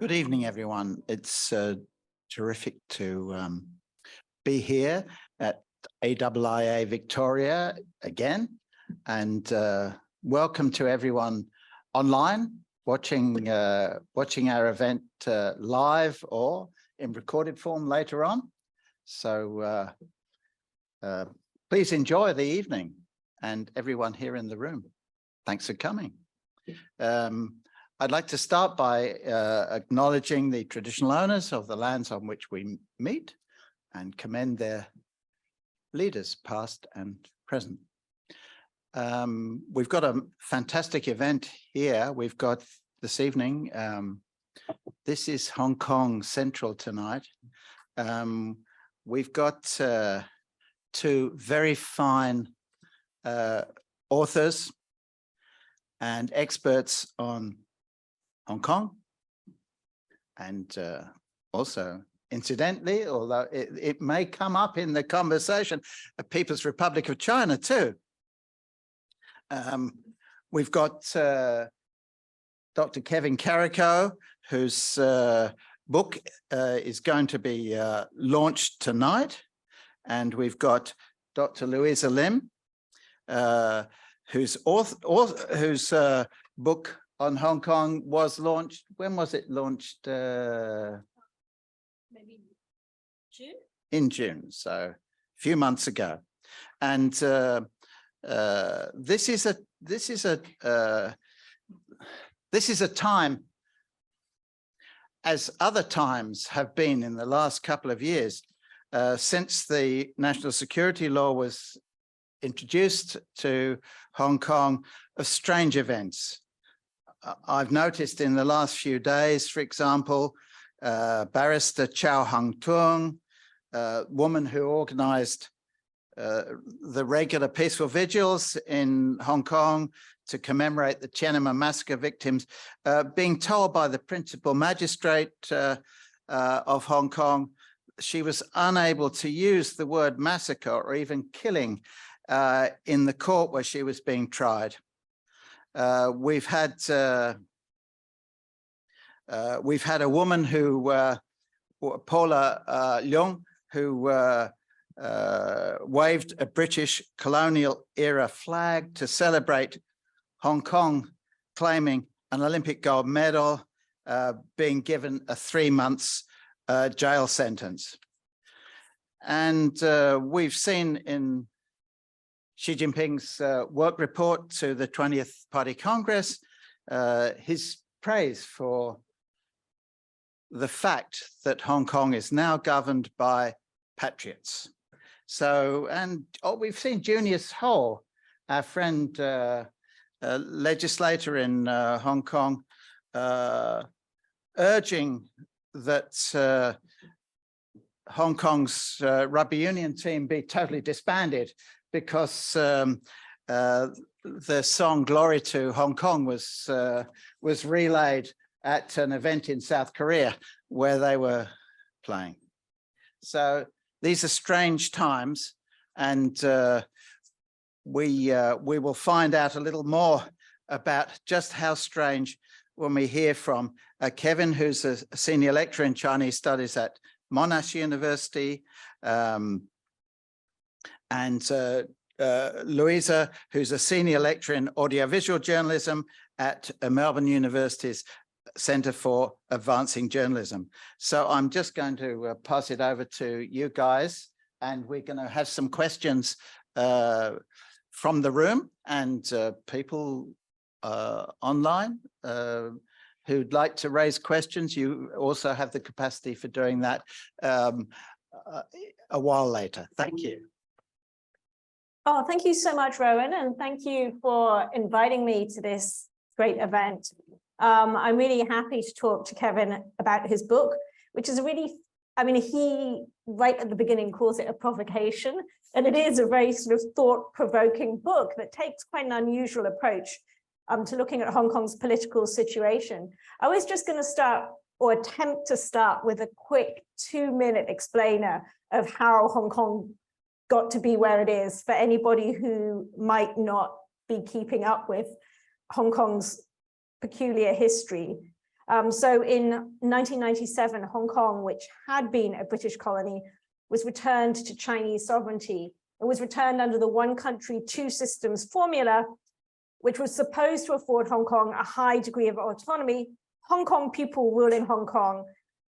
Good evening, everyone. It's terrific to be here at AIIA Victoria again, and welcome to everyone online watching our event live or in recorded form later on. So please enjoy the evening, and everyone here in the room. Thanks for coming. I'd like to start by acknowledging the traditional owners of the lands on which we meet and commend their leaders, past and present. We've got a fantastic event here. We've got this evening, this is Hong Kong Central tonight. We've got two very fine authors and experts on Hong Kong, and also, incidentally, although it may come up in the conversation, the People's Republic of China too. We've got Dr. Kevin Carrico, whose book is going to be launched tonight, and we've got Dr. Louisa Lim, whose book on Hong Kong was launched. When was it launched? Maybe June? In June, so a few months ago. And this is a time, as other times have been in the last couple of years, since the national security law was introduced to Hong Kong, of strange events. I've noticed in the last few days, for example, barrister Chow Hung Tung, woman who organized the regular peaceful vigils in Hong Kong to commemorate the Tiananmen massacre victims, being told by the principal magistrate of Hong Kong she was unable to use the word massacre or even killing in the court where she was being tried. We've had a woman who, Paula Leung, who waved a British colonial era flag to celebrate Hong Kong claiming an Olympic gold medal, being given a 3 months jail sentence. And we've seen in Xi Jinping's work report to the 20th Party Congress, his praise for the fact that Hong Kong is now governed by patriots. So, and we've seen Junius Ho, our friend, legislator in Hong Kong, urging that Hong Kong's rugby union team be totally disbanded, because the song "Glory to Hong Kong" was relayed at an event in South Korea where they were playing. So these are strange times, and we will find out a little more about just how strange when we hear from Kevin, who's a senior lecturer in Chinese Studies at Monash University, and Louisa, who's a senior lecturer in audiovisual journalism at Melbourne University's Centre for Advancing Journalism. So I'm just going to pass it over to you guys, and we're going to have some questions from the room and people online who'd like to raise questions. You also have the capacity for doing that a while later. Thank you. Oh, thank you so much, Rowan, and thank you for inviting me to this great event. I'm really happy to talk to Kevin about his book, which is a really, I mean, he right at the beginning calls it a provocation, and it is a very sort of thought-provoking book that takes quite an unusual approach to looking at Hong Kong's political situation. I was just going to start, or attempt to start, with a quick 2-minute explainer of how Hong Kong got to be where it is, for anybody who might not be keeping up with Hong Kong's peculiar history. So in 1997, Hong Kong, which had been a British colony, was returned to Chinese sovereignty. It was returned under the one country, two systems formula, which was supposed to afford Hong Kong a high degree of autonomy. Hong Kong people rule in Hong Kong.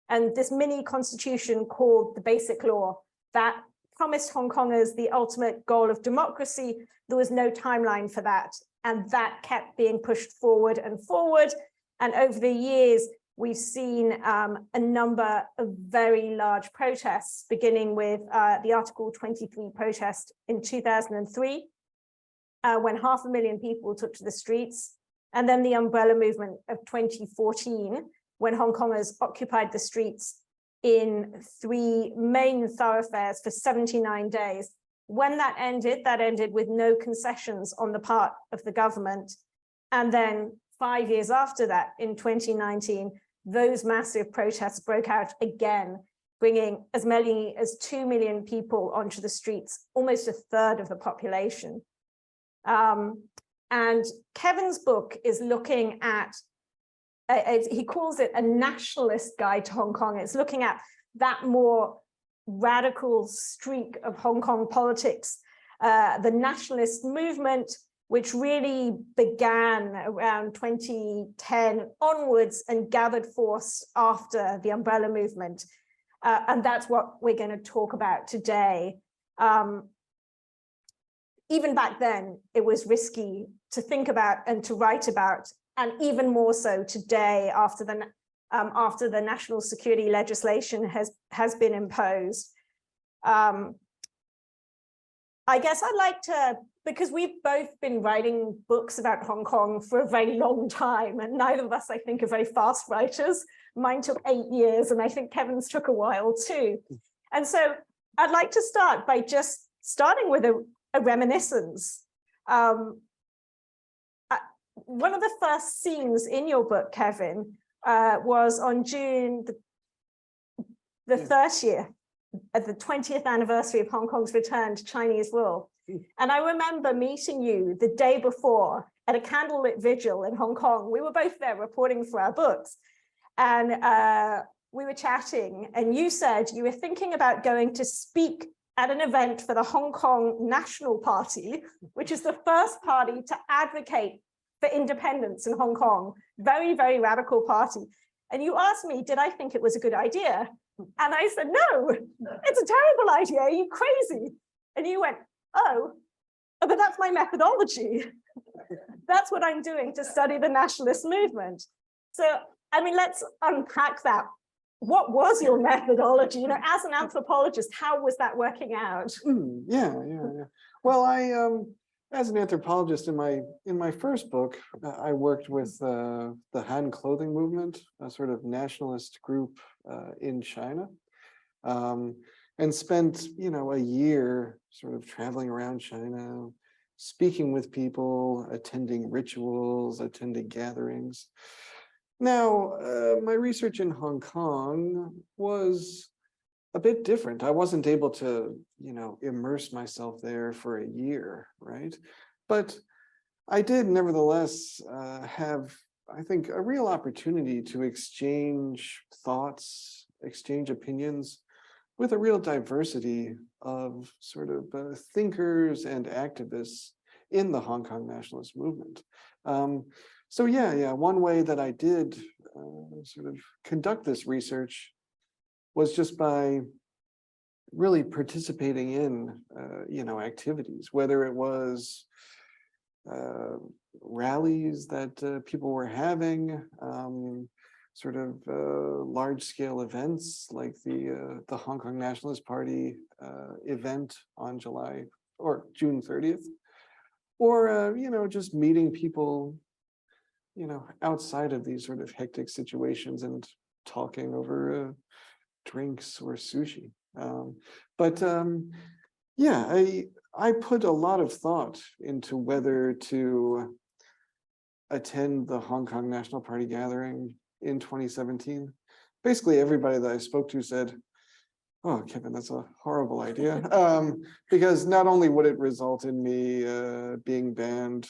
And this mini constitution called the Basic Law that promised Hong Kongers the ultimate goal of democracy. There was no timeline for that. And that kept being pushed forward and forward. And over the years, we've seen a number of very large protests, beginning with the Article 23 protest in 2003, when 500,000 people took to the streets, and then the umbrella movement of 2014, when Hong Kongers occupied the streets in 3 main thoroughfares for 79 days. When that ended with no concessions on the part of the government. And then 5 years after that, in 2019, those massive protests broke out again, bringing as many as 2 million people onto the streets, almost a third of the population. And Kevin's book is looking at, he calls it a nationalist guide to Hong Kong. It's looking at that more radical streak of Hong Kong politics, the nationalist movement, which really began around 2010 onwards and gathered force after the umbrella movement. And that's what we're going to talk about today. Even back then, it was risky to think about and to write about, and even more so today after the national security legislation has been imposed. I guess I'd like to, because we've both been writing books about Hong Kong for a very long time, and neither of us, I think, are very fast writers. Mine took 8 years, and I think Kevin's took a while too. And so I'd like to start by just starting with a reminiscence. One of the first scenes in your book, Kevin, was on June the 30th, at the 20th anniversary of Hong Kong's return to Chinese rule. And I remember meeting you the day before at a candlelit vigil in Hong Kong. We were both there reporting for our books. And we were chatting, and you said you were thinking about going to speak at an event for the Hong Kong National Party, which is the first party to advocate for independence in Hong Kong. Very, very radical party. And you asked me, did I think it was a good idea? And I said, no, it's a terrible idea. Are you crazy? And you went, oh, but that's my methodology. That's what I'm doing to study the nationalist movement. So, I mean, let's unpack that. What was your methodology? You know, as an anthropologist, how was that working out? Yeah. Well, as an anthropologist in my first book, I worked with the Han clothing movement, a sort of nationalist group in China, and spent a year sort of traveling around China, speaking with people, attending rituals, attending gatherings. Now, my research in Hong Kong was a bit different. I wasn't able to, immerse myself there for a year, right? But I did nevertheless have, I think, a real opportunity to exchange thoughts, exchange opinions with a real diversity of sort of thinkers and activists in the Hong Kong nationalist movement. So yeah, one way that I did sort of conduct this research was just by really participating in, activities, whether it was rallies that people were having, sort of large-scale events like the Hong Kong Nationalist Party event on June 30th, or just meeting people outside of these sort of hectic situations and talking over drinks or sushi. I put a lot of thought into whether to attend the Hong Kong National Party gathering in 2017. Basically, everybody that I spoke to said, "Oh, Kevin, that's a horrible idea," because not only would it result in me being banned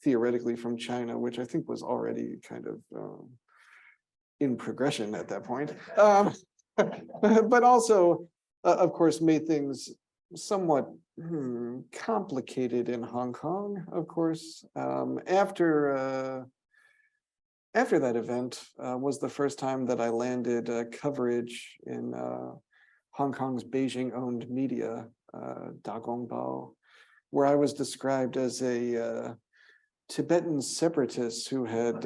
theoretically from China, which I think was already kind of in progression at that point. But also, of course, made things somewhat complicated in Hong Kong, of course. After that event was the first time that I landed coverage in Hong Kong's Beijing-owned media, Dagongbao, where I was described as a Tibetan separatist who had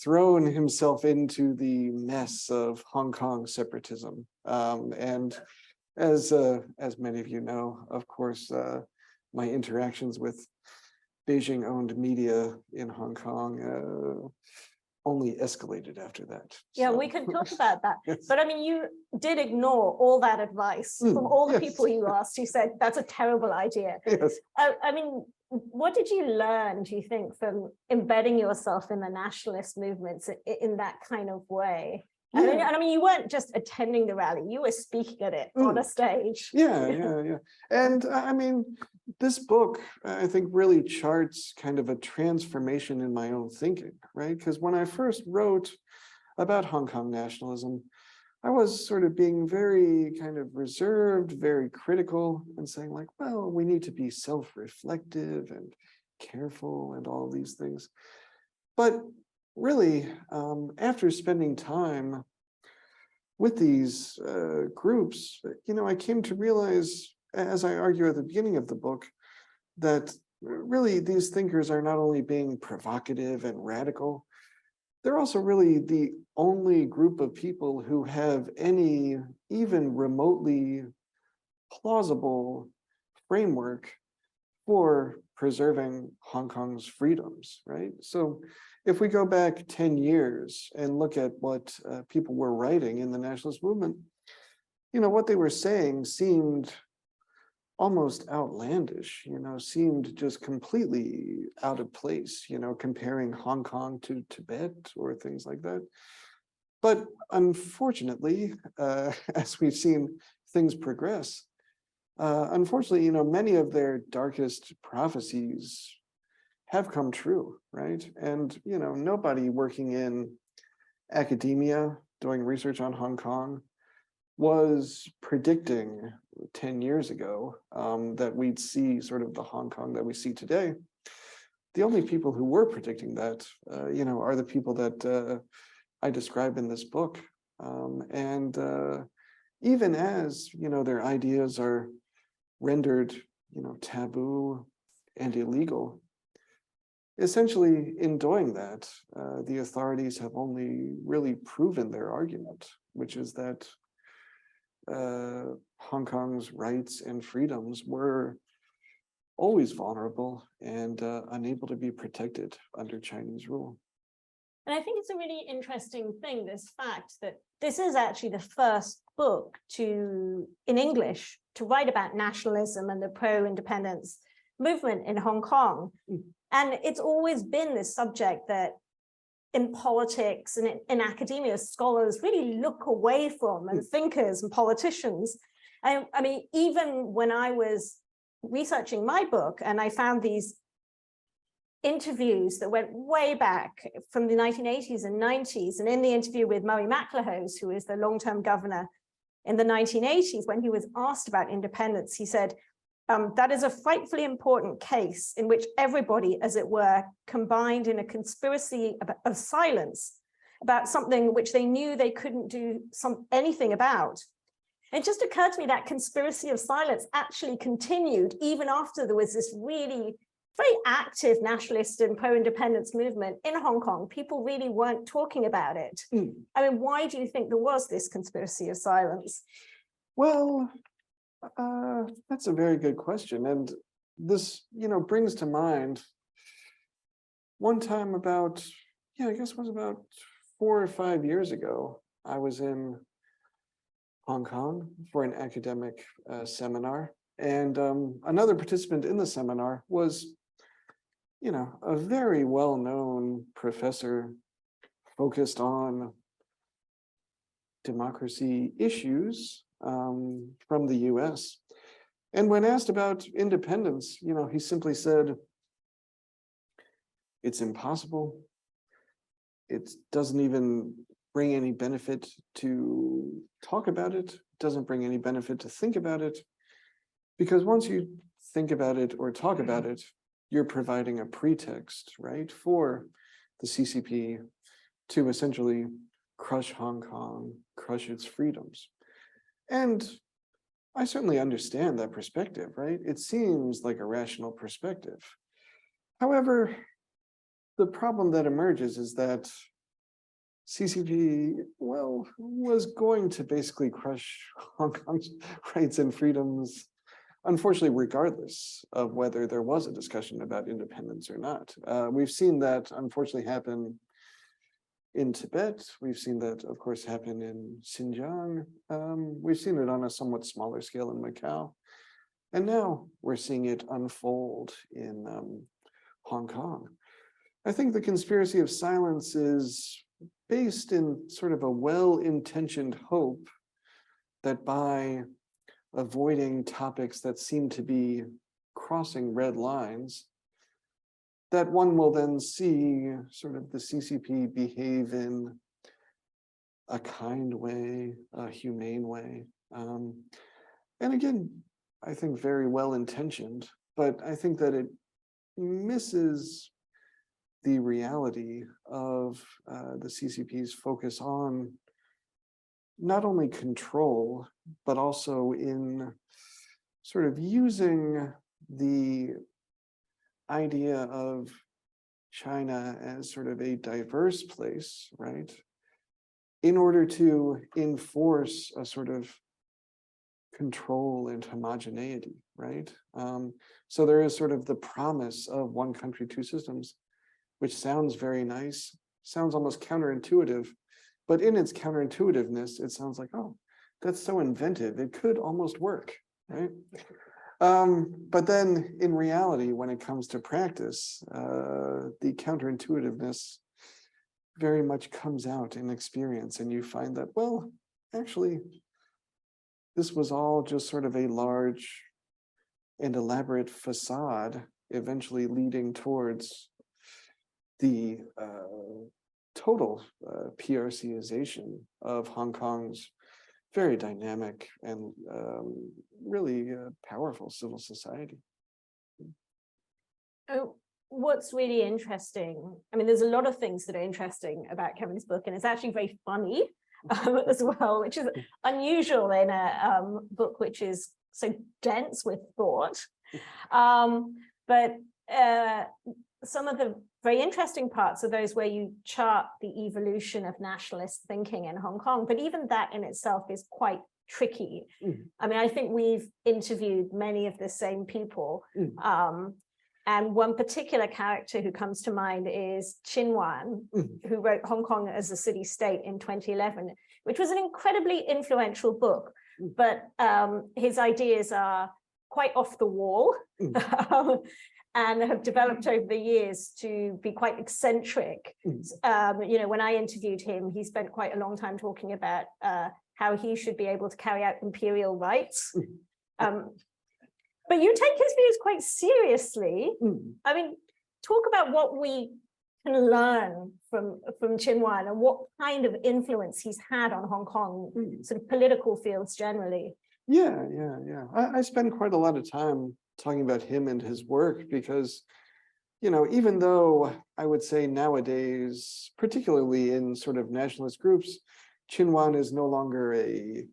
thrown himself into the mess of Hong Kong separatism. And as many of you know, of course, my interactions with Beijing-owned media in Hong Kong only escalated after that. Yeah, So. we can talk about that. Yes. But I mean, you did ignore all that advice from all the yes. people you asked who said that's a terrible idea. Yes. I mean, what did you learn, do you think, from embedding yourself in the nationalist movements in that kind of way? And I mean, you weren't just attending the rally, you were speaking at it on a stage. Yeah. And I mean, this book, I think, really charts kind of a transformation in my own thinking, right? Because when I first wrote about Hong Kong nationalism, I was sort of being very kind of reserved, very critical, and saying like, well, we need to be self-reflective and careful and all these things. But really, after spending time with these groups, I came to realize, as I argue at the beginning of the book, that really these thinkers are not only being provocative and radical, they're also really the only group of people who have any even remotely plausible framework for preserving Hong Kong's freedoms, right? So if we go back 10 years and look at what people were writing in the nationalist movement, what they were saying seemed almost outlandish, seemed just completely out of place, comparing Hong Kong to Tibet or things like that. But unfortunately, as we've seen things progress, unfortunately, many of their darkest prophecies have come true, right? And, nobody working in academia doing research on Hong Kong was predicting 10 years ago that we'd see sort of the Hong Kong that we see today. The only people who were predicting that, are the people that I describe in this book. And even as, their ideas are rendered, taboo and illegal, essentially in doing that, the authorities have only really proven their argument, which is that Hong Kong's rights and freedoms were always vulnerable and unable to be protected under Chinese rule. And I think it's a really interesting thing, this fact that this is actually the first book in English to write about nationalism and the pro-independence movement in Hong Kong. And it's always been this subject that in politics and in academia, scholars really look away from, and thinkers and politicians. I mean, even when I was researching my book and I found these interviews that went way back from the 1980s and 90s, and in the interview with Murray MacLehose, who is the long-term governor in the 1980s, when he was asked about independence, he said, that is a frightfully important case in which everybody, as it were, combined in a conspiracy of silence about something which they knew they couldn't do anything about. It just occurred to me that conspiracy of silence actually continued even after there was this really very active nationalist and pro-independence movement in Hong Kong. People really weren't talking about it. I mean, why do you think there was this conspiracy of silence? Well, that's a very good question. And this, brings to mind one time about, I guess it was about 4 or 5 years ago, I was in Hong Kong for an academic seminar. And another participant in the seminar was, a very well-known professor focused on democracy issues from the US. And when asked about independence, he simply said, it's impossible. it doesn't even bring any benefit to talk about it, doesn't bring any benefit to think about it, because once you think about it or talk about it, you're providing a pretext, right, for the CCP to essentially crush Hong Kong, crush its freedoms. And I certainly understand that perspective, right? It seems like a rational perspective. However, the problem that emerges is that CCP, well, was going to basically crush Hong Kong's rights and freedoms, unfortunately, regardless of whether there was a discussion about independence or not. We've seen that unfortunately happen in Tibet. We've seen that, of course, happen in Xinjiang. We've seen it on a somewhat smaller scale in Macau. And now we're seeing it unfold in Hong Kong. I think the conspiracy of silence is based in sort of a well-intentioned hope that by avoiding topics that seem to be crossing red lines, that one will then see sort of the CCP behave in a kind way, a humane way. And again, I think very well intentioned, but I think that it misses the reality of the CCP's focus on not only control, but also in sort of using the idea of China as sort of a diverse place, right, in order to enforce a sort of control and homogeneity, right? So there is sort of the promise of one country, two systems, which sounds very nice, sounds almost counterintuitive, but in its counterintuitiveness, it sounds like, oh, that's so inventive, it could almost work, right? But then in reality, when it comes to practice, the counterintuitiveness very much comes out in experience, and you find that, well, actually, this was all just sort of a large and elaborate facade, eventually leading towards the total PRCization of Hong Kong's very dynamic and really powerful civil society. Oh, what's really interesting, I mean, there's a lot of things that are interesting about Kevin's book, and it's actually very funny as well, which is unusual in a book which is so dense with thought. But some of the very interesting parts are those where you chart the evolution of nationalist thinking in Hong Kong, but even that in itself is quite tricky. I mean, I think we've interviewed many of the same people. And one particular character who comes to mind is Chin Wan, who wrote Hong Kong as a City-State in 2011, which was an incredibly influential book, but his ideas are quite off the wall and have developed over the years to be quite eccentric. You know, when I interviewed him, he spent quite a long time talking about how he should be able to carry out imperial rights. But you take his views quite seriously. I mean, talk about what we can learn from Chin Wan and what kind of influence he's had on Hong Kong sort of political fields generally. Yeah. I spend quite a lot of time talking about him and his work because, you know, even though I would say nowadays, particularly in sort of nationalist groups, Chin Wan is no longer a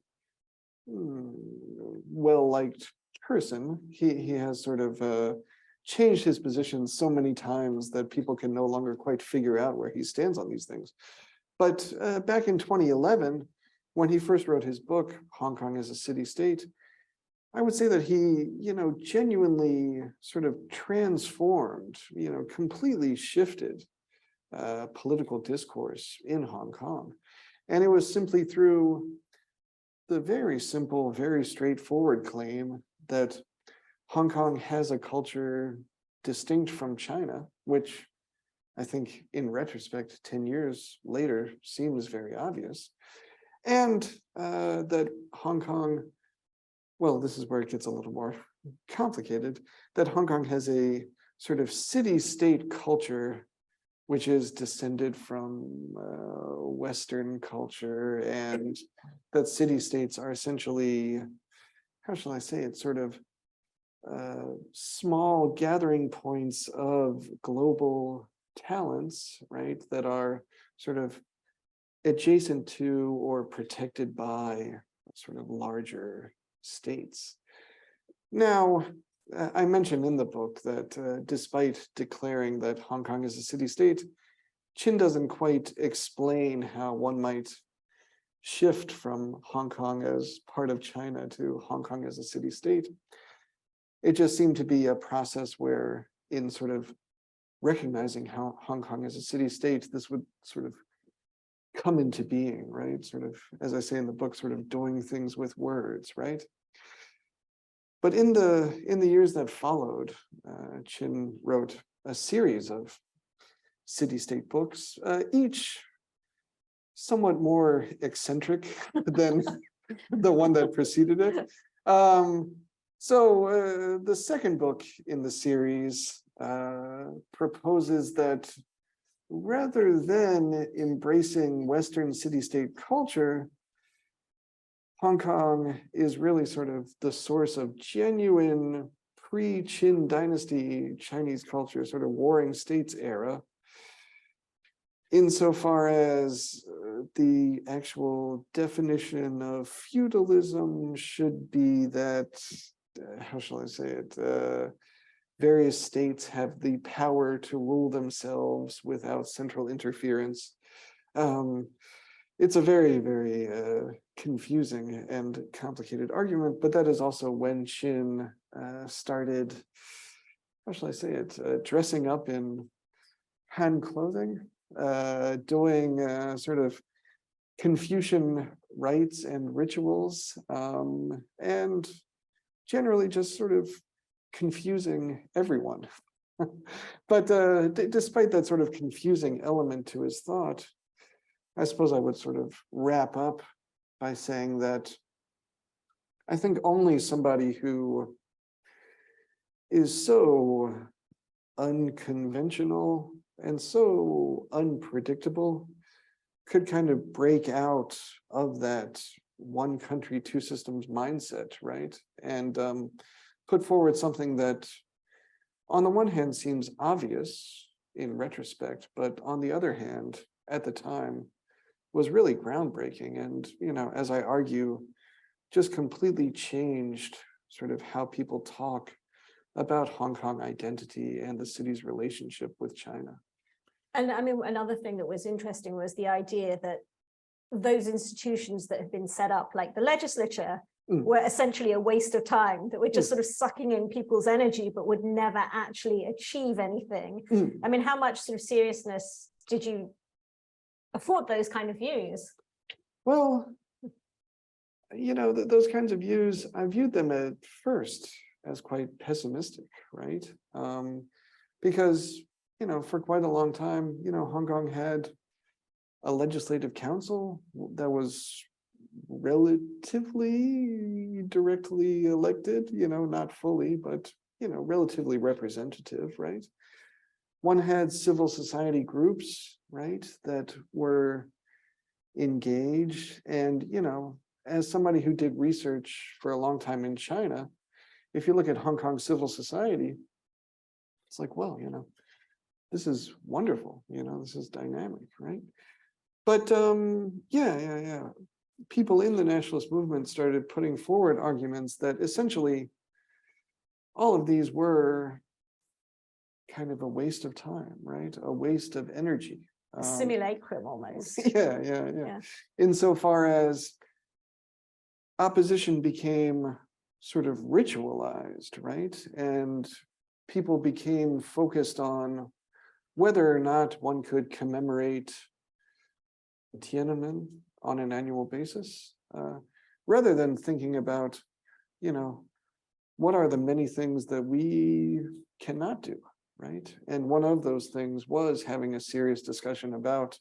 well-liked person. He has sort of changed his position so many times that people can no longer quite figure out where he stands on these things. But back in 2011, when he first wrote his book, Hong Kong as a City-State, I would say that he, you know, genuinely sort of transformed, you know, completely shifted political discourse in Hong Kong. And it was simply through the very simple, very straightforward claim that Hong Kong has a culture distinct from China, which I think in retrospect, 10 years later, seems very obvious. And that Hong Kong, well, this is where it gets a little more complicated, that Hong Kong has a sort of city-state culture which is descended from Western culture, and that city-states are essentially, how shall I say it, sort of small gathering points of global talents, right, that are sort of adjacent to or protected by sort of larger states. Now, I mentioned in the book that despite declaring that Hong Kong is a city-state, Chin doesn't quite explain how one might shift from Hong Kong as part of China to Hong Kong as a city-state. It just seemed to be a process where, in sort of recognizing how Hong Kong as a city-state, this would sort of come into being, right? Sort of, as I say in the book, sort of doing things with words, right? But in the years that followed, Chin wrote a series of city-state books, each somewhat more eccentric than the one that preceded it. So the second book in the series proposes that rather than embracing Western city-state culture, Hong Kong is really sort of the source of genuine pre-Qin dynasty Chinese culture, sort of warring states era, insofar as the actual definition of feudalism should be that, how shall I say it, various states have the power to rule themselves without central interference. It's a very, very confusing and complicated argument, but that is also when Qin started, how shall I say it, dressing up in Han clothing, doing sort of Confucian rites and rituals, and generally just sort of confusing everyone. But despite that sort of confusing element to his thought, I suppose I would sort of wrap up by saying that I think only somebody who is so unconventional and so unpredictable could kind of break out of that one country, two systems mindset, right? And put forward something that on the one hand seems obvious in retrospect, but on the other hand, at the time, was really groundbreaking. And, you know, as I argue, just completely changed sort of how people talk about Hong Kong identity and the city's relationship with China. And I mean, another thing that was interesting was the idea that those institutions that have been set up, like the legislature, were essentially a waste of time, that were just sort of sucking in people's energy, but would never actually achieve anything. I mean, how much sort of seriousness did you afford those kind of views? Well, you know, those kinds of views, I viewed them at first as quite pessimistic, right? Because, you know, for quite a long time, you know, Hong Kong had a legislative council that was relatively directly elected, you know, not fully, but, you know, relatively representative, right? One had civil society groups, right, that were engaged. And, you know, as somebody who did research for a long time in China, if you look at Hong Kong civil society, it's like, well, you know, this is wonderful, you know, this is dynamic, right? But yeah. People in the nationalist movement started putting forward arguments that essentially all of these were kind of a waste of time, right? A waste of energy. A simulacrum almost. Yeah. Insofar as opposition became sort of ritualized, right? And people became focused on whether or not one could commemorate Tiananmen on an annual basis, rather than thinking about, you know, what are the many things that we cannot do, right? And one of those things was having a serious discussion about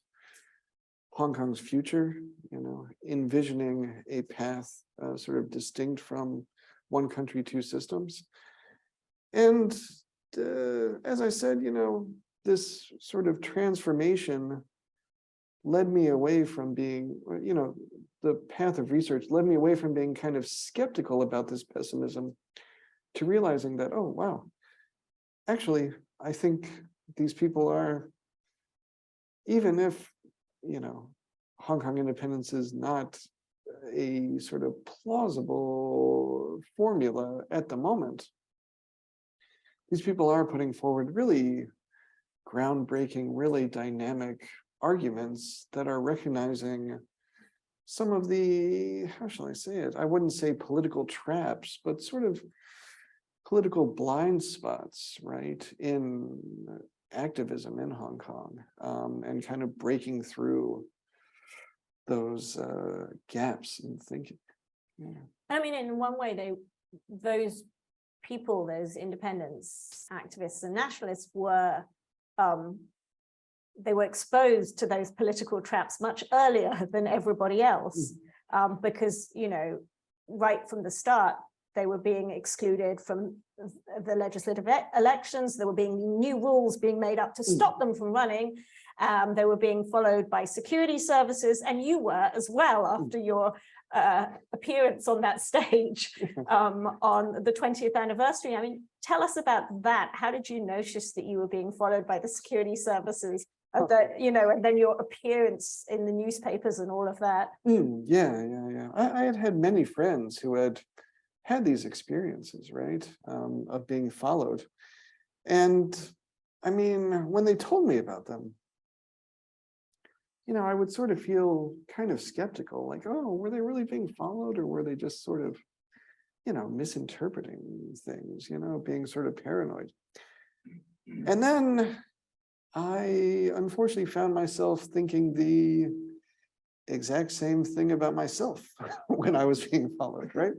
Hong Kong's future, you know, envisioning a path sort of distinct from one country, two systems. And as I said, you know, this sort of transformation led me away from being, the path of research led me away from being kind of skeptical about this pessimism to realizing that, oh, wow, actually, I think these people are, even if, Hong Kong independence is not a sort of plausible formula at the moment, these people are putting forward really groundbreaking, really dynamic arguments that are recognizing some of the, how shall I say it? I wouldn't say political traps, but sort of political blind spots, right, in activism in Hong Kong, and kind of breaking through those gaps in thinking. Yeah. I mean, in one way, those people, those independence activists and nationalists were they were exposed to those political traps much earlier than everybody else, because, right from the start, they were being excluded from the legislative elections. There were being new rules being made up to stop them from running. They were being followed by security services, and you were as well after your appearance on that stage on the 20th anniversary. I mean, tell us about that. How did you notice that you were being followed by the security services? And then your appearance in the newspapers and all of that. Yeah. I had many friends who had these experiences, right, of being followed. And I mean, when they told me about them, I would sort of feel kind of skeptical, like, oh, were they really being followed, or were they just sort of, misinterpreting things, being sort of paranoid? And then I unfortunately found myself thinking the exact same thing about myself when I was being followed, right?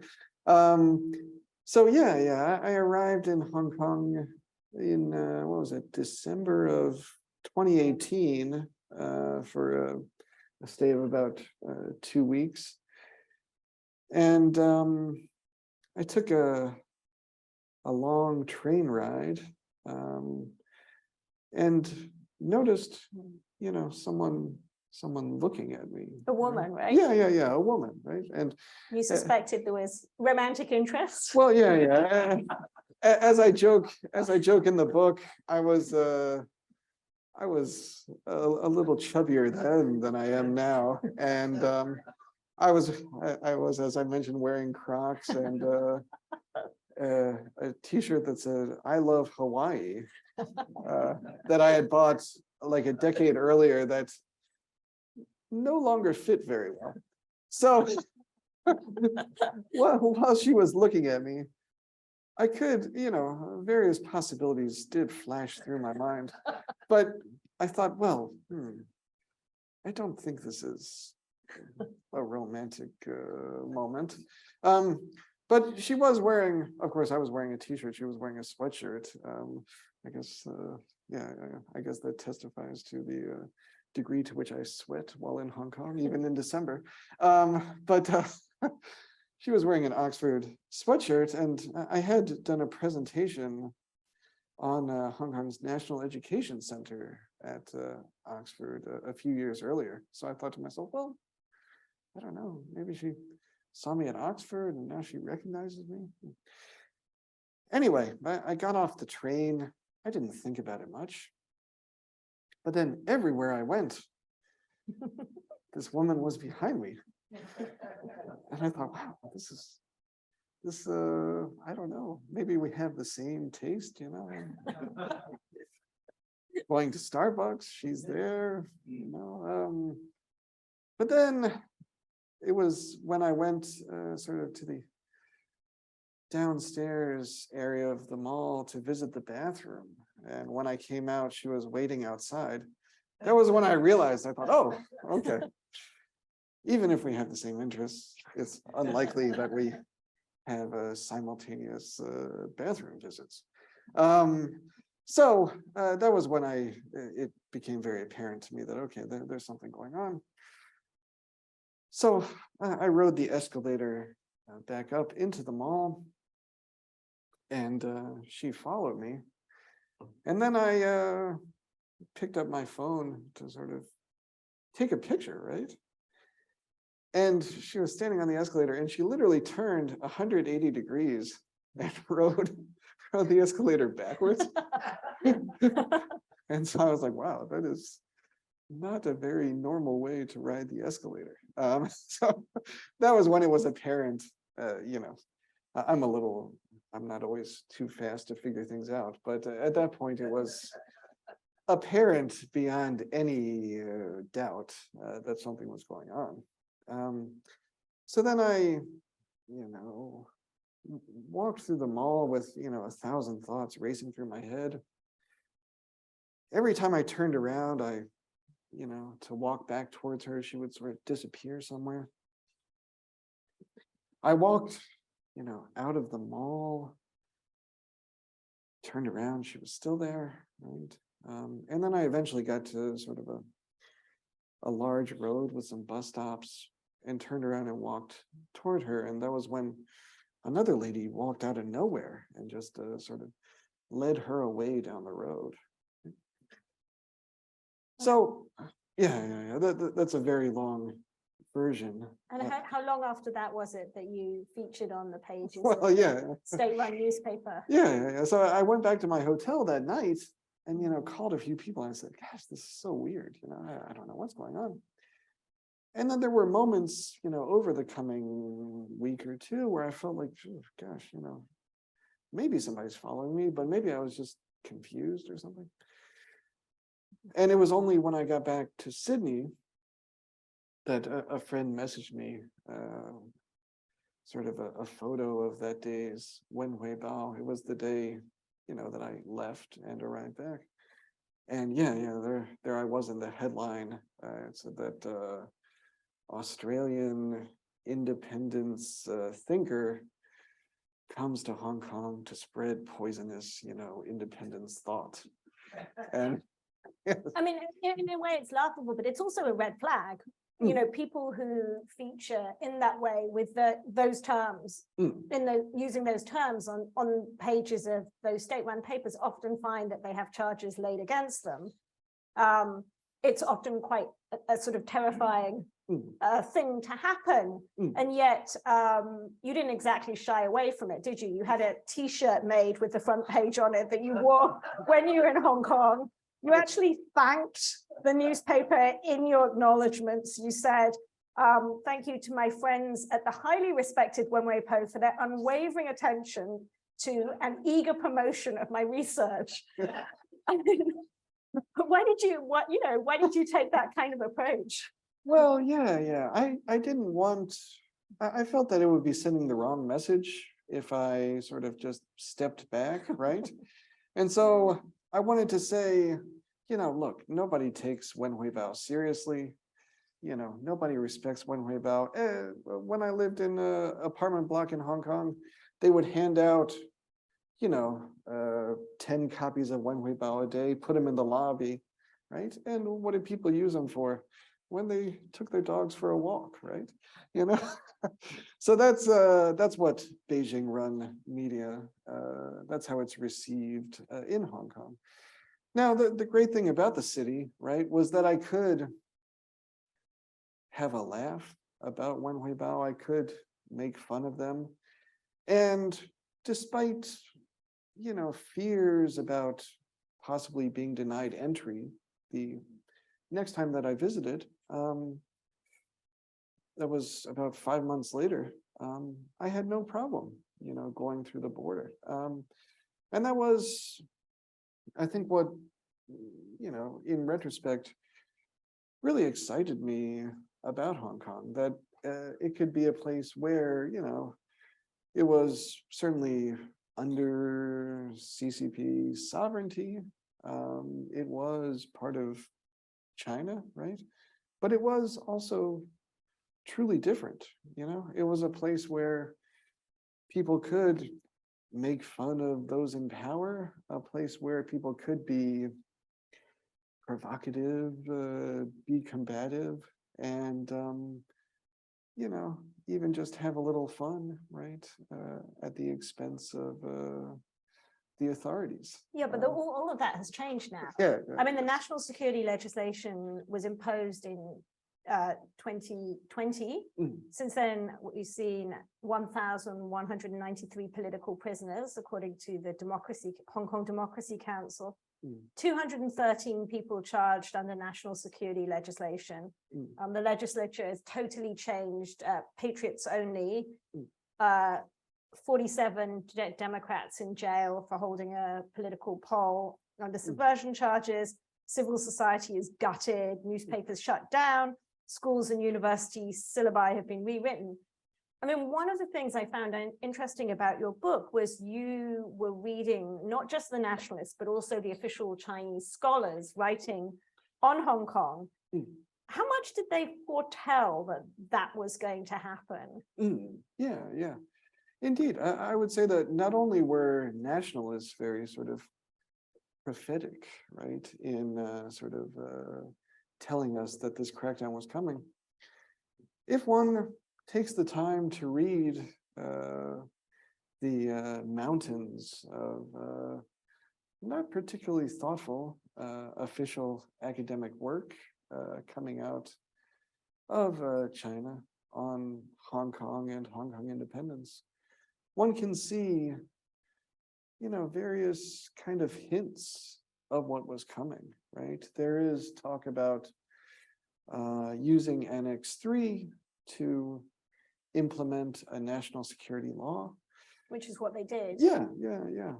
So yeah, I arrived in Hong Kong in, what was it, December of 2018, for a stay of about 2 weeks. And I took a long train ride, and noticed, someone looking at me. A woman, right? Yeah, a woman, right? And you suspected there was romantic interest? Well, yeah. As I joke in the book, I was a little chubbier then than I am now, and I was, as I mentioned, wearing Crocs and a T-shirt that said "I love Hawaii," that I had bought like a decade earlier, that no longer fit very well. So while she was looking at me, I could, various possibilities did flash through my mind, but I thought, well, I don't think this is a romantic moment. But she was wearing, of course, I was wearing a T-shirt. She was wearing a sweatshirt. I guess, I guess that testifies to the degree to which I sweat while in Hong Kong, even in December. But she was wearing an Oxford sweatshirt, and I had done a presentation on Hong Kong's National Education Center at Oxford a few years earlier. So I thought to myself, well, I don't know, maybe she saw me at Oxford and now she recognizes me. Anyway, I got off the train. I didn't think about it much. But then everywhere I went, this woman was behind me. And I thought, wow, this, I don't know, maybe we have the same taste, Going to Starbucks, she's there, But then it was when I went sort of to the downstairs area of the mall to visit the bathroom. And when I came out, she was waiting outside. That was when I realized, I thought, oh, okay. Even if we have the same interests, it's unlikely that we have simultaneous bathroom visits. So that was when it became very apparent to me that, okay, there's something going on. So I rode the escalator back up into the mall, and she followed me. And then I picked up my phone to sort of take a picture, right? And she was standing on the escalator and she literally turned 180 degrees and rode the escalator backwards. And so I was like, wow, that is not a very normal way to ride the escalator. So that was when it was apparent, you know, I'm not always too fast to figure things out, but at that point it was apparent beyond any doubt that something was going on. So then I, you know, walked through the mall with, you know, 1,000 thoughts racing through my head. Every time I turned around, you know, to walk back towards her, she would sort of disappear somewhere. I walked, you know, out of the mall, turned around, she was still there, right? And then I eventually got to sort of a large road with some bus stops and turned around and walked toward her. And that was when another lady walked out of nowhere and just sort of led her away down the road. So, yeah, that's a very long version. And how long after that was it that you featured on the pages Well, of yeah. the state-run newspaper? Yeah. So I went back to my hotel that night and, you know, called a few people and I said, gosh, this is so weird. You know, I don't know what's going on. And then there were moments, you know, over the coming week or two where I felt like, gosh, you know, maybe somebody's following me, but maybe I was just confused or something. And it was only when I got back to Sydney that a friend messaged me sort of a photo of that day's Wen Hui Bao. It was the day, you know, that I left and arrived back. And yeah, there I was in the headline. It said that Australian independence thinker comes to Hong Kong to spread poisonous, you know, independence thought. And I mean, in a way it's laughable, but it's also a red flag. You know, people who feature in that way with those terms, using those terms on pages of those state-run papers often find that they have charges laid against them. It's often quite a sort of terrifying thing to happen. And yet you didn't exactly shy away from it, did you? You had a T-shirt made with the front page on it that you wore when you were in Hong Kong. You actually thanked the newspaper in your acknowledgements. You said, thank you to my friends at the highly respected Wen Wei Po for their unwavering attention to and eager promotion of my research. I mean, why did you take that kind of approach? well, yeah. I didn't want, I felt that it would be sending the wrong message if I sort of just stepped back, right? And so I wanted to say, you know, look, nobody takes Wen Hui Bao seriously. You know, nobody respects Wen Hui Bao. When I lived in an apartment block in Hong Kong, they would hand out, you know, 10 copies of Wen Hui Bao a day, put them in the lobby, right? And what did people use them for? When they took their dogs for a walk, right? You know, so that's what Beijing run media, that's how it's received in Hong Kong. Now, the great thing about the city, right, was that I could have a laugh about Wen Hui Bao. I could make fun of them. And despite, you know, fears about possibly being denied entry, the next time that I visited, that was about 5 months later, I had no problem, you know, going through the border. And that was, I think, what, you know, in retrospect, really excited me about Hong Kong, that it could be a place where, you know, it was certainly under CCP sovereignty. It was part of China, right? But it was also truly different, you know? It was a place where people could make fun of those in power, a place where people could be provocative, be combative, and, you know, even just have a little fun, right? At the expense of the authorities. Yeah, but all of that has changed now. Yeah. I mean, the national security legislation was imposed in 2020. Since then, we've seen 1,193 political prisoners, according to the Hong Kong Democracy Council. 213 people charged under national security legislation. The legislature has totally changed, patriots only. 47 Democrats in jail for holding a political poll under subversion charges. Civil society is gutted, newspapers shut down, schools and universities syllabi have been rewritten. I mean, one of the things I found interesting about your book was you were reading not just the nationalists, but also the official Chinese scholars writing on Hong Kong. How much did they foretell that that was going to happen? Yeah. Indeed, I would say that not only were nationalists very sort of prophetic, right, in telling us that this crackdown was coming. If one takes the time to read the mountains of not particularly thoughtful official academic work coming out of China on Hong Kong and Hong Kong independence, one can see, various kind of hints of what was coming, right? There is talk about using Annex 3 to implement a national security law. Which is what they did. Yeah.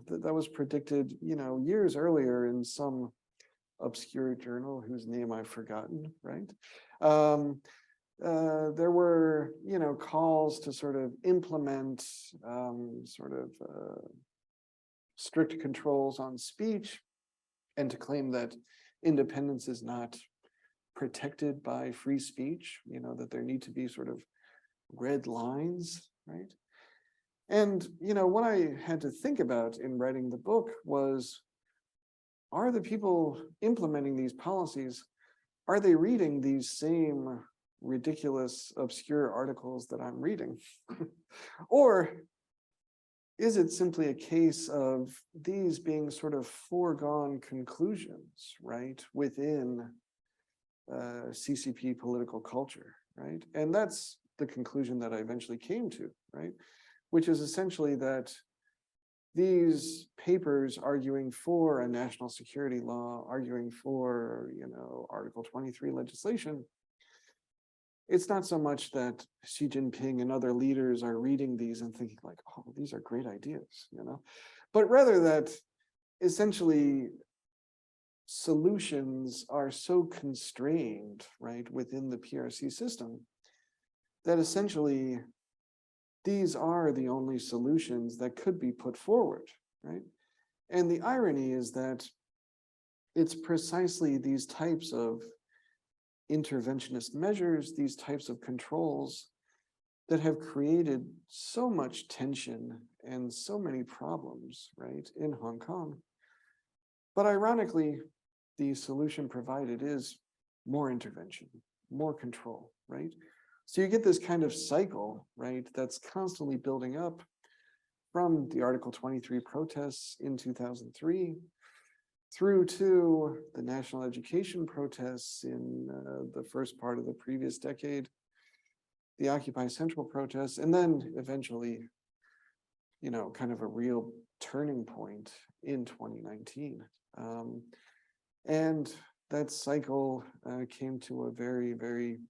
That was predicted, years earlier in some obscure journal whose name I've forgotten, right? There were, calls to sort of implement strict controls on speech and to claim that independence is not protected by free speech, that there need to be sort of red lines, right? And, what I had to think about in writing the book was, are the people implementing these policies, are they reading these same ridiculous, obscure articles that I'm reading? Or is it simply a case of these being sort of foregone conclusions, right, within CCP political culture, right? And that's the conclusion that I eventually came to, right? Which is essentially that these papers arguing for a national security law, arguing for, Article 23 legislation, it's not so much that Xi Jinping and other leaders are reading these and thinking like, oh, these are great ideas, but rather that essentially solutions are so constrained, right, within the PRC system that essentially these are the only solutions that could be put forward, right? And the irony is that it's precisely these types of interventionist measures, these types of controls that have created so much tension and so many problems, right, in Hong Kong. But ironically, the solution provided is more intervention, more control, right? So you get this kind of cycle, right, that's constantly building up from the Article 23 protests in 2003 through to the national education protests in the first part of the previous decade, the Occupy Central protests, and then eventually, kind of a real turning point in 2019. And that cycle came to a very, very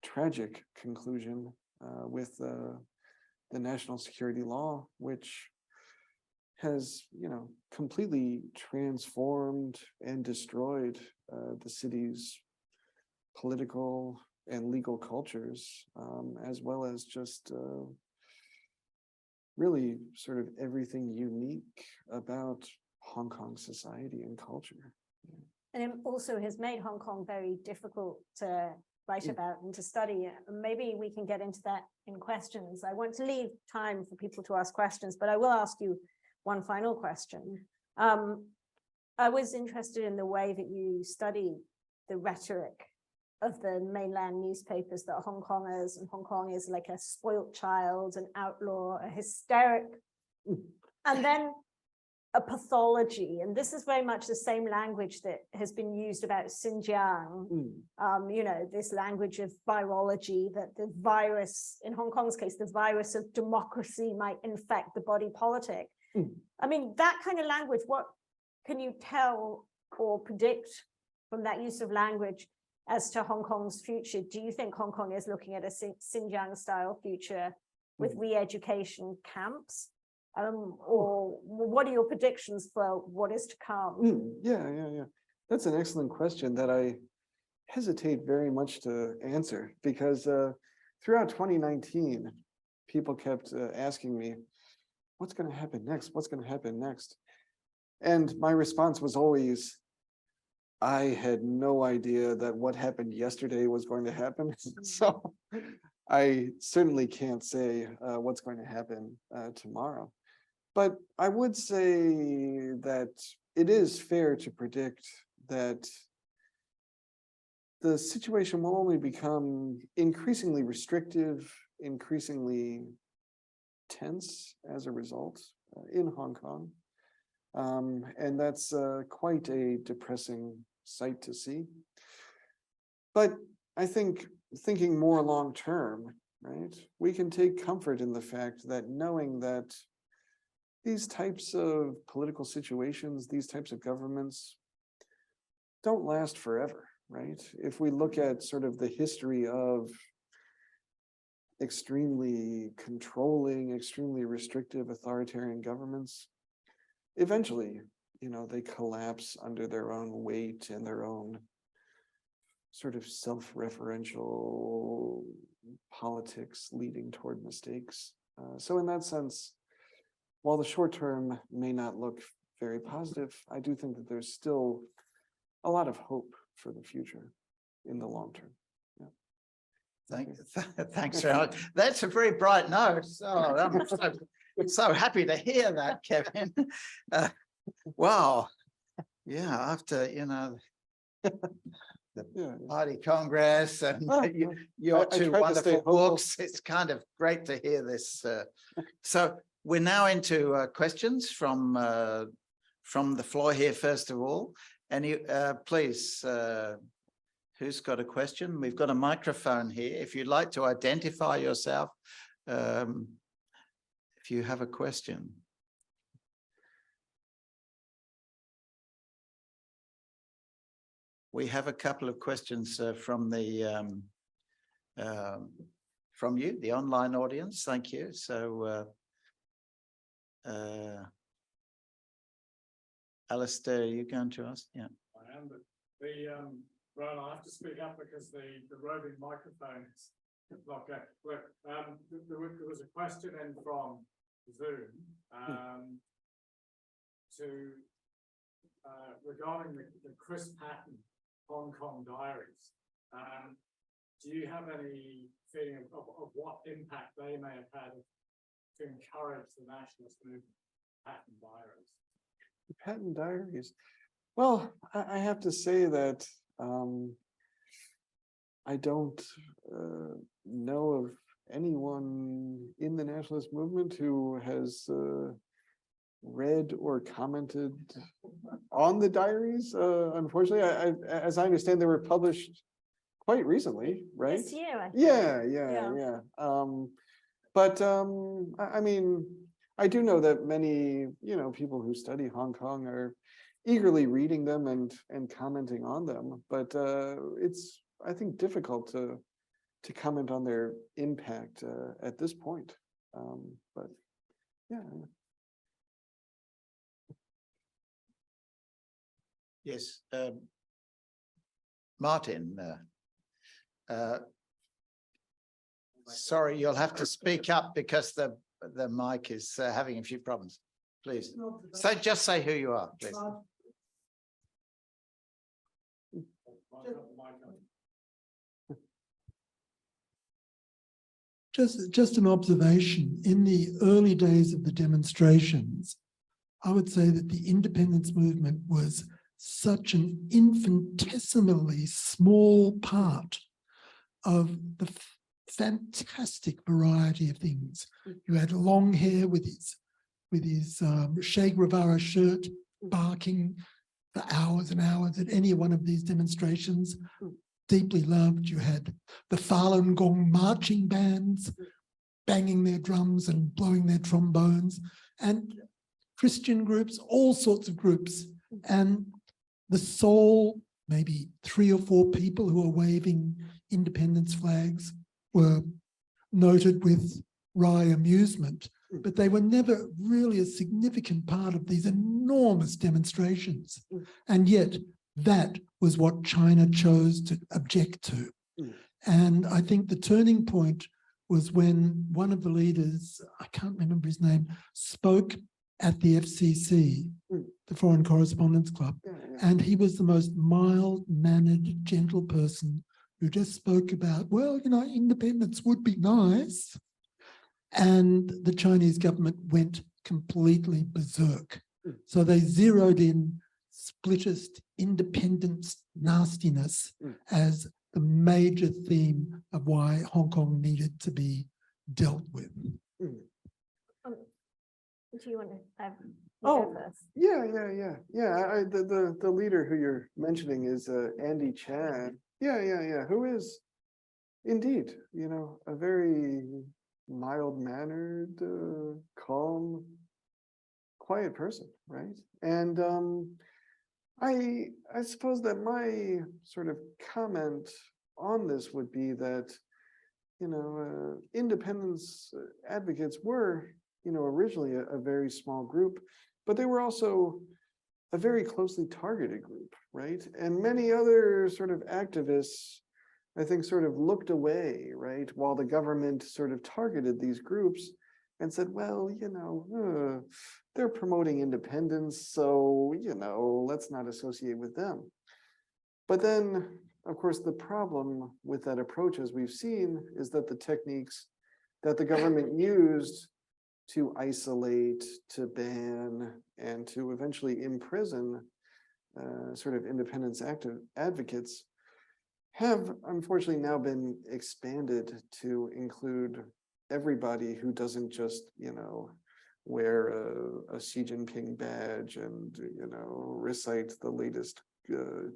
tragic conclusion with the national security law, which has, completely transformed and destroyed the city's political and legal cultures, as well as just really sort of everything unique about Hong Kong society and culture. And it also has made Hong Kong very difficult to write about and to study. Maybe we can get into that in questions. I want to leave time for people to ask questions, but I will ask you one final question. I was interested in the way that you study the rhetoric of the mainland newspapers that Hong Kong is like a spoilt child, an outlaw, a hysteric. And then a pathology, and this is very much the same language that has been used about Xinjiang, you know, this language of virology, that the virus, in Hong Kong's case, the virus of democracy might infect the body politic. I mean, that kind of language, what can you tell or predict from that use of language as to Hong Kong's future? Do you think Hong Kong is looking at a Xinjiang-style future with re-education camps? Or what are your predictions for what is to come? Yeah. That's an excellent question that I hesitate very much to answer, because throughout 2019, people kept asking me, what's going to happen next? What's going to happen next? And my response was always, I had no idea that what happened yesterday was going to happen. So I certainly can't say what's going to happen tomorrow. But I would say that it is fair to predict that the situation will only become increasingly restrictive, increasingly tense as a result in Hong Kong. And that's quite a depressing sight to see. But I think thinking more long term, right, we can take comfort in the fact that knowing that these types of political situations, these types of governments don't last forever, right? If we look at sort of the history of extremely controlling, extremely restrictive authoritarian governments, eventually, you know, they collapse under their own weight and their own sort of self-referential politics leading toward mistakes. So in that sense, while the short term may not look very positive, I do think that there's still a lot of hope for the future in the long term. Thanks very much. That's a very bright note. So I'm so happy to hear that, Kevin. Wow. Yeah, after, you know, the Party Congress and your two wonderful books, it's kind of great to hear this. So we're now into questions from the floor here, first of all. Any, please, who's got a question? We've got a microphone here. If you'd like to identify yourself, if you have a question. We have a couple of questions from the from you, the online audience. Thank you. So, Alistair, are you going to ask? Yeah. I am, but Rowan, I have to speak up because the roving microphone is not going. Look, there was a question in from Zoom regarding the Chris Patton Hong Kong diaries. Do you have any feeling of what impact they may have had to encourage the nationalist movement? Patton diaries. The Patton diaries. Well, I have to say that I don't know of anyone in the nationalist movement who has read or commented on the diaries. Unfortunately, as I understand, they were published quite recently, right? This year, I think. Yeah. But I mean, I do know that many, you know, people who study Hong Kong are eagerly reading them and commenting on them. But it's, I think, difficult to comment on their impact at this point. But yeah. Yes, Martin. Sorry, you'll have to speak up because the mic is having a few problems. Please. So just say who you are, please. Just an observation. In the early days of the demonstrations, I would say that the independence movement was such an infinitesimally small part of the fantastic variety of things. You had long hair with with his Che Guevara shirt, barking for hours and hours at any one of these demonstrations. Deeply loved. You had the Falun Gong marching bands banging their drums and blowing their trombones, and Christian groups, all sorts of groups. And the sole, maybe 3 or 4 people who were waving independence flags were noted with wry amusement, but they were never really a significant part of these enormous demonstrations. And yet that was what China chose to object to. And I think the turning point was when one of the leaders, I can't remember his name, spoke at the FCC, the Foreign Correspondents Club, and he was the most mild-mannered, gentle person who just spoke about, well, you know, independence would be nice. And the Chinese government went completely berserk. So they zeroed in splittist independence nastiness as the major theme of why Hong Kong needed to be dealt with. Do you want to Oh, first? yeah. The leader who you're mentioning is Andy Chan. Yeah. Who is indeed, you know, a very mild-mannered, calm, quiet person, right? And I suppose that my sort of comment on this would be that, you know, independence advocates were, you know, originally a very small group, but they were also a very closely targeted group, right? And many other sort of activists, I think, sort of looked away, right, while the government sort of targeted these groups and said, well, you know, they're promoting independence, so, you know, let's not associate with them. But then, of course, the problem with that approach, as we've seen, is that the techniques that the government used to isolate, to ban, and to eventually imprison sort of independence advocates have unfortunately now been expanded to include everybody who doesn't just, you know, wear a Xi Jinping badge and, you know, recite the latest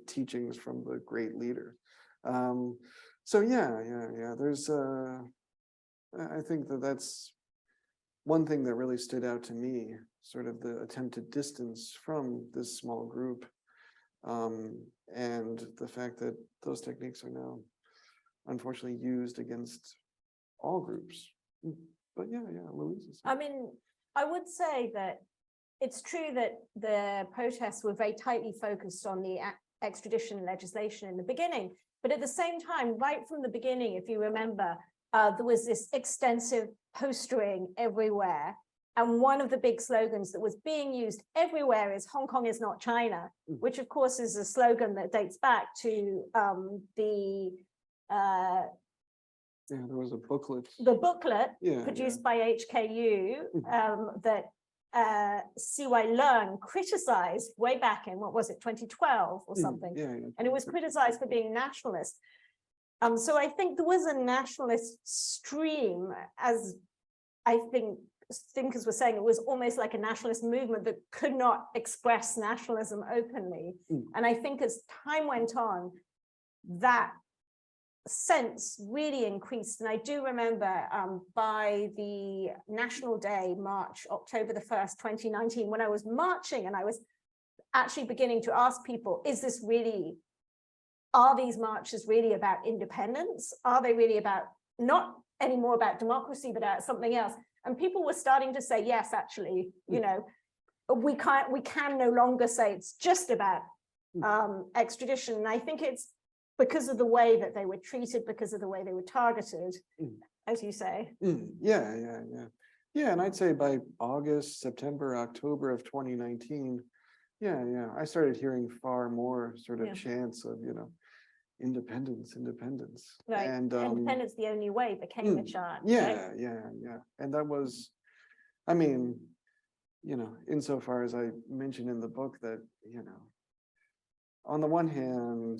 teachings from the great leader. So yeah. There's, I think that's one thing that really stood out to me, sort of the attempted distance from this small group, and the fact that those techniques are now unfortunately used against all groups. But yeah, Louise. I mean, I would say that it's true that the protests were very tightly focused on the extradition legislation in the beginning, but at the same time, right from the beginning, if you remember, there was this extensive postering everywhere. And one of the big slogans that was being used everywhere is Hong Kong is not China, which of course is a slogan that dates back to there was a booklet. The booklet Yeah, produced by HKU that CY Leung criticized way back in, what was it, 2012 or something? And it was criticized for being nationalist. So I think there was a nationalist stream, as I think thinkers were saying, it was almost like a nationalist movement that could not express nationalism openly. And I think as time went on, that sense really increased. And I do remember by the National Day, March, October the 1st, 2019, when I was marching and I was actually beginning to ask people, is this really, are these marches really about independence? Are they really about, not anymore about democracy, but about something else? And people were starting to say, yes, actually, you know, we can no longer say it's just about extradition. And I think it's because of the way that they were treated, because of the way they were targeted, as you say. Yeah. And I'd say by August, September, October of 2019, I started hearing far more sort of chants of, you know, independence. Right. And independence the only way became a chant. Yeah. And that was, I mean, you know, insofar as I mentioned in the book that, you know, on the one hand,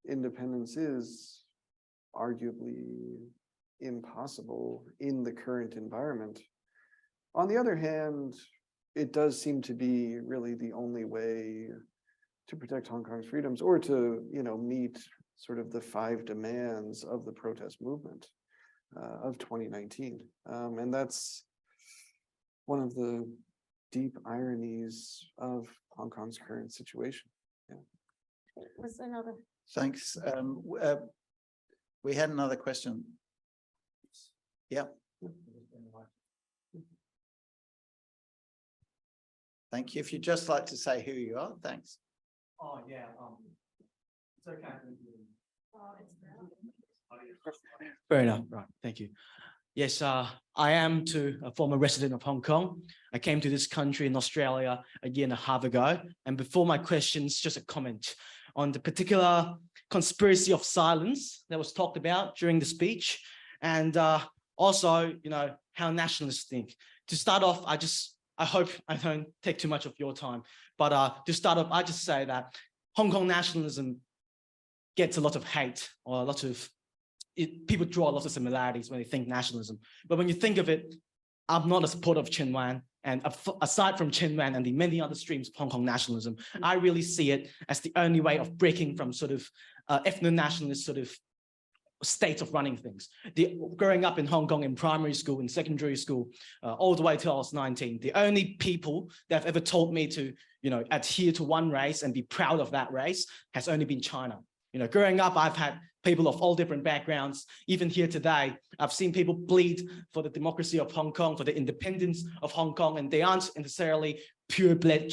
independence is arguably impossible in the current environment. On the other hand, it does seem to be really the only way to protect Hong Kong's freedoms, or to, meet sort of the 5 demands of the protest movement of 2019. And that's one of the deep ironies of Hong Kong's current situation. Was another. Thanks. We had another question. Yeah. Thank you. If you'd just like to say who you are, thanks. Oh, yeah. It's okay. Fair enough. Right. Thank you. Yes, I am a former resident of Hong Kong. I came to this country in Australia a year and a half ago. And before my questions, just a comment on the particular conspiracy of silence that was talked about during the speech. And also, how nationalists think. To start off, I hope I don't take too much of your time. But to start off, I just say that Hong Kong nationalism gets a lot of hate, or a lot of people draw a lot of similarities when they think nationalism. But when you think of it, I'm not a supporter of Chen Wan. And aside from Chen Wan and the many other streams of Hong Kong nationalism, I really see it as the only way of breaking from sort of ethno-nationalist sort of state of running things. Growing up in Hong Kong in primary school, in secondary school, all the way till I was 19, the only people that have ever told me to, adhere to one race and be proud of that race has only been China. Growing up, I've had people of all different backgrounds. Even here today, I've seen people bleed for the democracy of Hong Kong, for the independence of Hong Kong, and they aren't necessarily purebred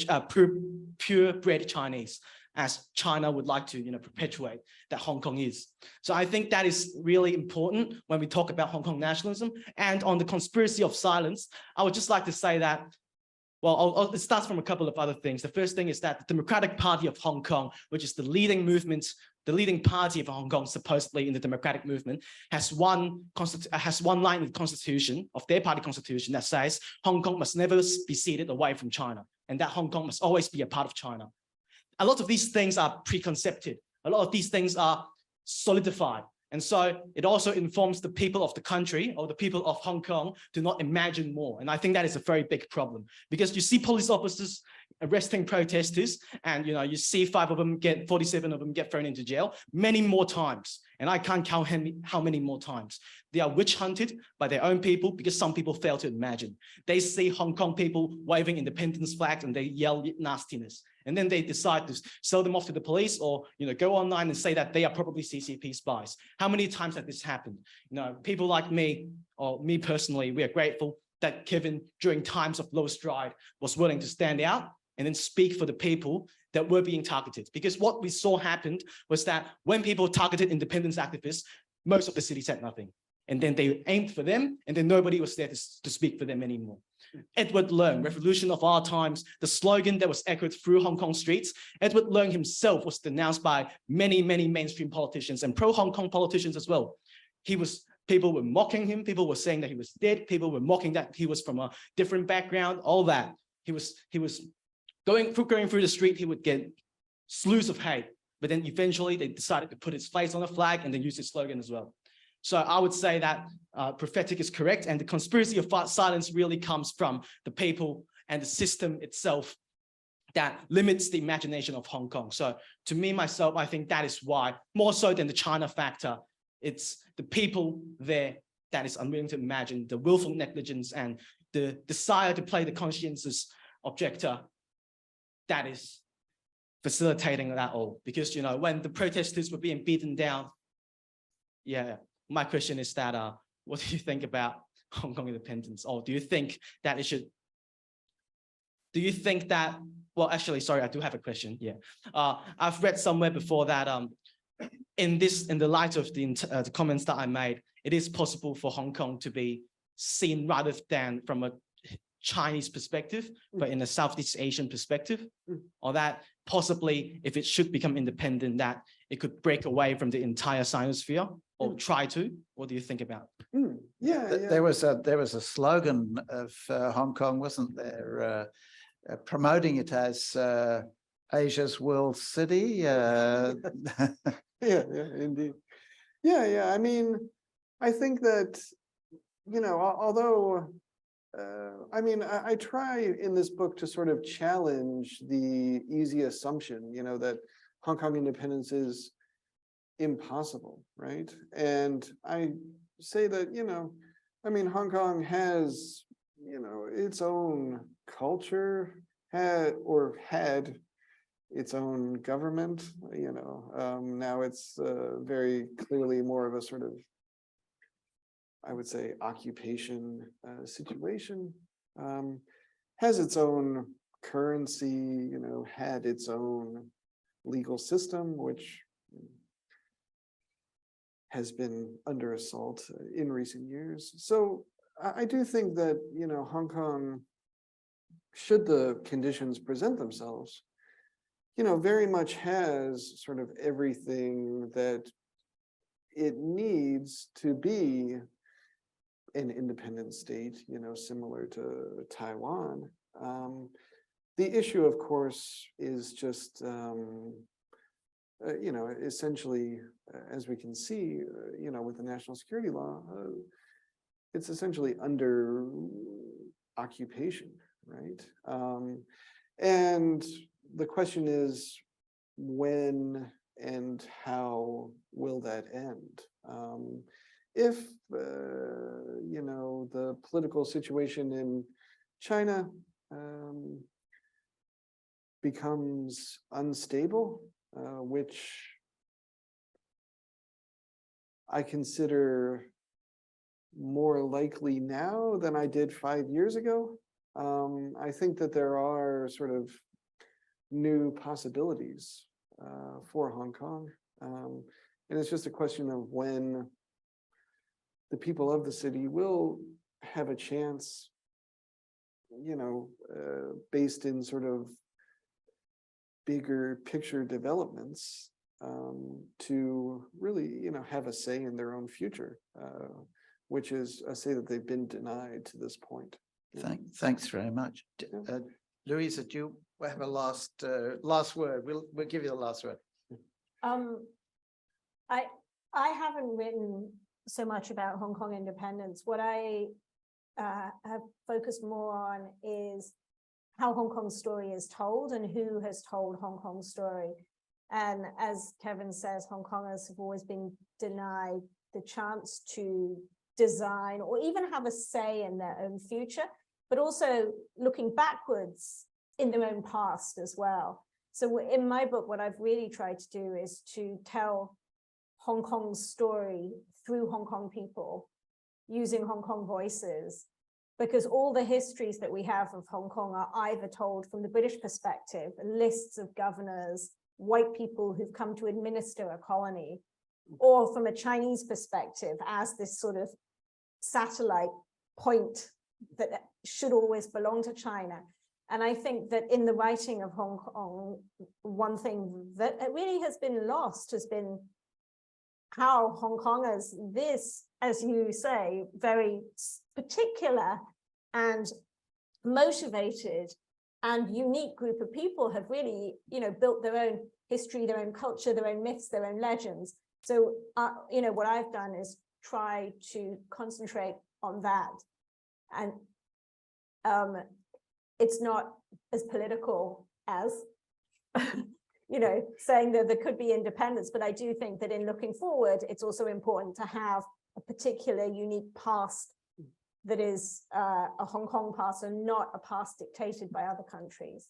Chinese, as China would like to, perpetuate that Hong Kong is. So I think that is really important when we talk about Hong Kong nationalism. And on the conspiracy of silence, I would just like to say that, well, it starts from a couple of other things. The first thing is that the Democratic Party of Hong Kong, which is the leading movement, the leading party of Hong Kong, supposedly in the democratic movement, has one line in the constitution, of their party constitution, that says Hong Kong must never be ceded away from China, and that Hong Kong must always be a part of China. A lot of these things are preconcepted. A lot of these things are solidified. And so it also informs the people of the country, or the people of Hong Kong, to not imagine more. And I think that is a very big problem, because you see police officers arresting protesters, and you see 47 of them get thrown into jail many more times. And I can't count how many more times. They are witch hunted by their own people, because some people fail to imagine. They see Hong Kong people waving independence flags and they yell nastiness. And then they decide to sell them off to the police, or go online and say that they are probably CCP spies. How many times has this happened? People like me, or me personally, we are grateful that Kevin, during times of low stride, was willing to stand out and then speak for the people that were being targeted. Because what we saw happened was that when people targeted independence activists, most of the city said nothing. And then they aimed for them, and then nobody was there to speak for them anymore. Edward Leung, Revolution of Our Times, the slogan that was echoed through Hong Kong streets. Edward Leung himself was denounced by many, many mainstream politicians and pro-Hong Kong politicians as well. People were mocking him. People were saying that he was dead. People were mocking that he was from a different background, all that. He was going through the street, he would get slews of hate. But then eventually they decided to put his face on a flag and then use his slogan as well. So I would say that prophetic is correct, and the conspiracy of silence really comes from the people and the system itself that limits the imagination of Hong Kong. So to me, myself, I think that is why, more so than the China factor, it's the people there that is unwilling to imagine, the willful negligence and the desire to play the conscientious objector that is facilitating that all. Because, when the protesters were being beaten down, my question is that, what do you think about Hong Kong independence? Or do you think that well, actually, sorry, I do have a question. I've read somewhere before that in the light of the comments that I made, it is possible for Hong Kong to be seen rather than from a Chinese perspective, but in a Southeast Asian perspective, or that possibly if it should become independent, that it could break away from the entire Sinosphere, or try to. What do you think about? There was a slogan of Hong Kong, wasn't there, promoting it as Asia's world city. Indeed. I mean, I think that although I mean, I try in this book to sort of challenge the easy assumption, you know, that Hong Kong independence is impossible, right? And I say that, you know, I mean, Hong Kong has, you know, its own culture, had its own government, you know. Now it's very clearly more of a sort of, I would say, occupation situation, has its own currency, you know, had its own legal system, which has been under assault in recent years. So I do think that, you know, Hong Kong, should the conditions present themselves, you know, very much has sort of everything that it needs to be an independent state, you know, similar to Taiwan. The issue, of course, is just, you know, essentially, as we can see, you know, with the national security law, it's essentially under occupation, right? And the question is, when and how will that end? If, you know, the political situation in China becomes unstable, which I consider more likely now than I did 5 years ago, I think that there are sort of new possibilities for Hong Kong. And it's just a question of when the people of the city will have a chance, you know, based in sort of bigger picture developments, to really, you know, have a say in their own future, which is a say that they've been denied to this point. Thanks very much. Louisa, do you have a last word? We'll give you the last word. I haven't written so much about Hong Kong independence. What I have focused more on is how Hong Kong's story is told and who has told Hong Kong's story. And as Kevin says, Hong Kongers have always been denied the chance to design or even have a say in their own future, but also looking backwards in their own past as well. So in my book, what I've really tried to do is to tell Hong Kong's story through Hong Kong people, using Hong Kong voices, because all the histories that we have of Hong Kong are either told from the British perspective, lists of governors, white people who've come to administer a colony, or from a Chinese perspective as this sort of satellite point that should always belong to China. And I think that in the writing of Hong Kong, one thing that really has been lost has been how Hong Kongers, this, as you say, very particular and motivated and unique group of people have really, you know, built their own history, their own culture, their own myths, their own legends. So, you know, what I've done is try to concentrate on that. And it's not as political as, you know, saying that there could be independence, but I do think that in looking forward, it's also important to have a particular unique past that is a Hong Kong past and not a past dictated by other countries.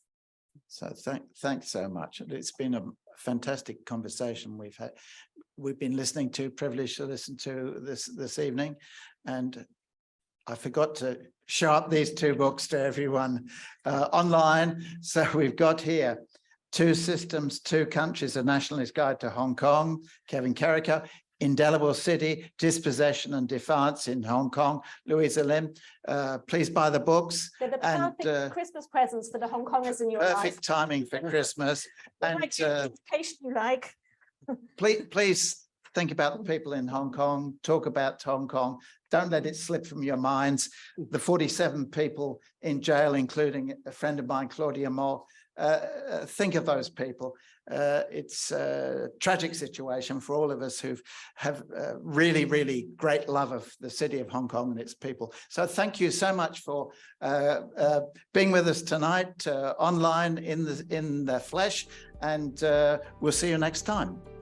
So thanks so much. It's been a fantastic conversation we've been listening to, privileged to listen to this evening. And I forgot to show up these two books to everyone online. So we've got here Two Systems, Two Countries, A Nationalist Guide to Hong Kong, Kevin Carrico, Indelible City, Dispossession and Defiance in Hong Kong, Louisa Lim. Please buy the books. They're the perfect Christmas presents for the Hong Kongers in your life. Perfect timing for Christmas. And education you like. please think about the people in Hong Kong, talk about Hong Kong. Don't let it slip from your minds. The 47 people in jail, including a friend of mine, Claudia Moore, think of those people. It's a tragic situation for all of us who have really, really great love of the city of Hong Kong and its people. So thank you so much for being with us tonight, online in the flesh, and we'll see you next time.